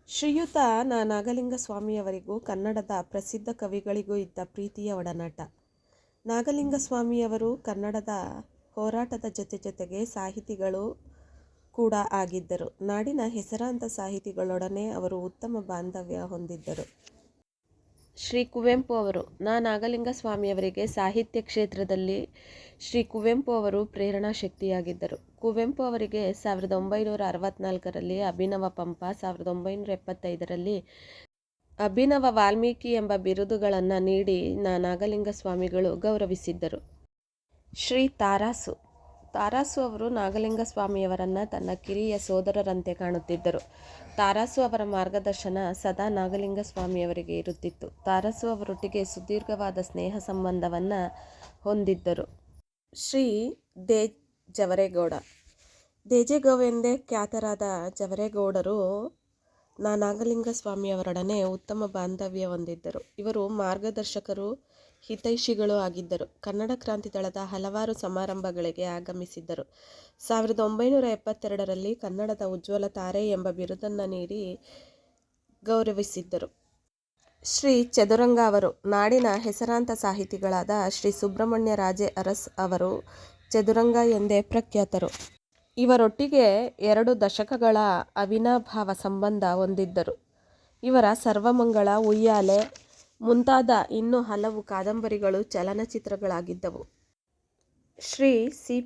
ಶ್ರೀಯುತ ನಾಗಲಿಂಗ ಸ್ವಾಮಿಯವರಿಗೂ ಕನ್ನಡದ ಪ್ರಸಿದ್ಧ ಕವಿಗಳಿಗೂ ಇದ್ದ ಪ್ರೀತಿಯ ಒಡನಾಟ. ನಾಗಲಿಂಗ ಸ್ವಾಮಿಯವರು ಕನ್ನಡದ ಹೋರಾಟದ ಜೊತೆಗೆ ಸಾಹಿತಿಗಳು ಕೂಡ ಆಗಿದ್ದರು. ನಾಡಿನ ಹೆಸರಾಂತ ಸಾಹಿತಿಗಳೊಡನೆ ಅವರು ಉತ್ತಮ ಬಾಂಧವ್ಯ ಹೊಂದಿದ್ದರು. ಶ್ರೀ ಕುವೆಂಪು ಅವರು ನಾಗಲಿಂಗ ಸ್ವಾಮಿಯವರಿಗೆ ಸಾಹಿತ್ಯ ಕ್ಷೇತ್ರದಲ್ಲಿ ಶ್ರೀ ಕುವೆಂಪು ಅವರು ಪ್ರೇರಣಾ ಶಕ್ತಿಯಾಗಿದ್ದರು. ಕುವೆಂಪು ಅವರಿಗೆ 1964ರಲ್ಲಿ ಅಭಿನವ ಪಂಪ, 1975ರಲ್ಲಿ ಅಭಿನವ ವಾಲ್ಮೀಕಿ ಎಂಬ ಬಿರುದುಗಳನ್ನು ನೀಡಿ ನಾಗಲಿಂಗ ಸ್ವಾಮಿಗಳು ಗೌರವಿಸಿದ್ದರು. ಶ್ರೀ ತಾರಾಸು ಅವರು ನಾಗಲಿಂಗ ಸ್ವಾಮಿಯವರನ್ನು ತನ್ನ ಕಿರಿಯ ಸೋದರರಂತೆ ಕಾಣುತ್ತಿದ್ದರು. ತಾರಾಸು ಅವರ ಮಾರ್ಗದರ್ಶನ ಸದಾ ನಾಗಲಿಂಗ ಸ್ವಾಮಿಯವರಿಗೆ ಇರುತ್ತಿತ್ತು. ತಾರಾಸು ಅವರೊಟ್ಟಿಗೆ ಸುದೀರ್ಘವಾದ ಸ್ನೇಹ ಸಂಬಂಧವನ್ನು ಹೊಂದಿದ್ದರು. ಶ್ರೀ ಜವರೇಗೌಡ ಎಂದೇ ಖ್ಯಾತರಾದ ಜವರೇಗೌಡರು ನಾಗಲಿಂಗ ಸ್ವಾಮಿಯವರೊಡನೆ ಉತ್ತಮ ಬಾಂಧವ್ಯ ಹೊಂದಿದ್ದರು. ಇವರು ಮಾರ್ಗದರ್ಶಕರು, ಹಿತೈಷಿಗಳು ಆಗಿದ್ದರು. ಕನ್ನಡ ಕ್ರಾಂತಿ ದಳದ ಹಲವಾರು ಸಮಾರಂಭಗಳಿಗೆ ಆಗಮಿಸಿದ್ದರು. 1972ರಲ್ಲಿ ಕನ್ನಡದ ಉಜ್ವಲ ತಾರೆ ಎಂಬ ಬಿರುದನ್ನು ನೀಡಿ ಗೌರವಿಸಿದ್ದರು. ಶ್ರೀ ಚದುರಂಗ ಅವರು ನಾಡಿನ ಹೆಸರಾಂತ ಸಾಹಿತಿಗಳಾದ ಶ್ರೀ ಸುಬ್ರಹ್ಮಣ್ಯ ರಾಜೇ ಅರಸ್ ಅವರು ಚದುರಂಗ ಎಂದೇ ಪ್ರಖ್ಯಾತರು. ಇವರೊಟ್ಟಿಗೆ 2 ದಶಕಗಳ ಅವಿನಾಭಾವ ಸಂಬಂಧ ಹೊಂದಿದ್ದರು. ಇವರ ಸರ್ವಮಂಗಳ, ಉಯ್ಯಾಲೆ ಮುಂತಾದ ಇನ್ನೂ ಹಲವು ಕಾದಂಬರಿಗಳು ಚಲನಚಿತ್ರಗಳಾಗಿದ್ದವು. ಶ್ರೀ ಸಿ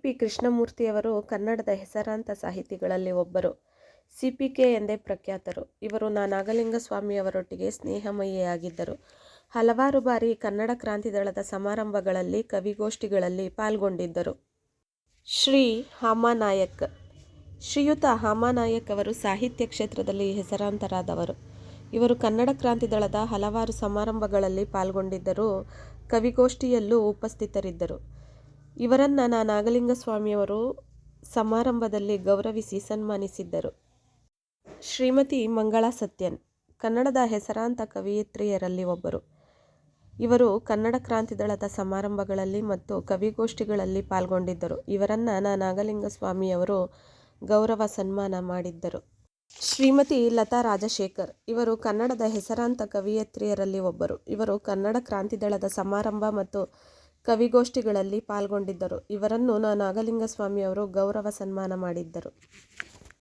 ಪಿ ಕೃಷ್ಣಮೂರ್ತಿಯವರು ಕನ್ನಡದ ಹೆಸರಾಂತ ಸಾಹಿತಿಗಳಲ್ಲಿ ಒಬ್ಬರು. CPK ಎಂದೇ ಪ್ರಖ್ಯಾತರು. ಇವರು ನಾಗಲಿಂಗ ಸ್ವಾಮಿಯವರೊಟ್ಟಿಗೆ ಸ್ನೇಹಮಯಿಯಾಗಿದ್ದರು. ಹಲವಾರು ಬಾರಿ ಕನ್ನಡ ಕ್ರಾಂತಿ ದಳದ ಸಮಾರಂಭಗಳಲ್ಲಿ, ಕವಿಗೋಷ್ಠಿಗಳಲ್ಲಿ ಪಾಲ್ಗೊಂಡಿದ್ದರು. ಶ್ರೀ ಶ್ರೀಯುತ ಹಾಮಾನಾಯಕ್ ಅವರು ಸಾಹಿತ್ಯ ಕ್ಷೇತ್ರದಲ್ಲಿ ಹೆಸರಾಂತರಾದವರು. ಇವರು ಕನ್ನಡ ಕ್ರಾಂತಿ ದಳದ ಹಲವಾರು ಸಮಾರಂಭಗಳಲ್ಲಿ ಪಾಲ್ಗೊಂಡಿದ್ದರು. ಕವಿಗೋಷ್ಠಿಯಲ್ಲೂ ಉಪಸ್ಥಿತರಿದ್ದರು. ಇವರನ್ನು ನಾಗಲಿಂಗ ಸ್ವಾಮಿಯವರು ಸಮಾರಂಭದಲ್ಲಿ ಗೌರವಿಸಿ ಸನ್ಮಾನಿಸಿದ್ದರು. ಶ್ರೀಮತಿ ಮಂಗಳಾ ಸತ್ಯನ್ ಕನ್ನಡದ ಹೆಸರಾಂತ ಕವಯಿತ್ರಿಯರಲ್ಲಿ ಒಬ್ಬರು. ಇವರು ಕನ್ನಡ ಕ್ರಾಂತಿ ದಳದ ಸಮಾರಂಭಗಳಲ್ಲಿ ಮತ್ತು ಕವಿಗೋಷ್ಠಿಗಳಲ್ಲಿ ಪಾಲ್ಗೊಂಡಿದ್ದರು. ಇವರನ್ನು ನಾಗಲಿಂಗ ಸ್ವಾಮಿಯವರು ಗೌರವ ಸನ್ಮಾನ ಮಾಡಿದ್ದರು. ಶ್ರೀಮತಿ ಲತಾ ರಾಜಶೇಖರ್ ಇವರು ಕನ್ನಡದ ಹೆಸರಾಂತ ಕವಯಿತ್ರಿಯರಲ್ಲಿ ಒಬ್ಬರು. ಇವರು ಕನ್ನಡ ಕ್ರಾಂತಿ ದಳದ ಸಮಾರಂಭ ಮತ್ತು ಕವಿಗೋಷ್ಠಿಗಳಲ್ಲಿ ಪಾಲ್ಗೊಂಡಿದ್ದರು. ಇವರನ್ನು ನಾಗಲಿಂಗ ಸ್ವಾಮಿಯವರು ಗೌರವ ಸನ್ಮಾನ ಮಾಡಿದ್ದರು.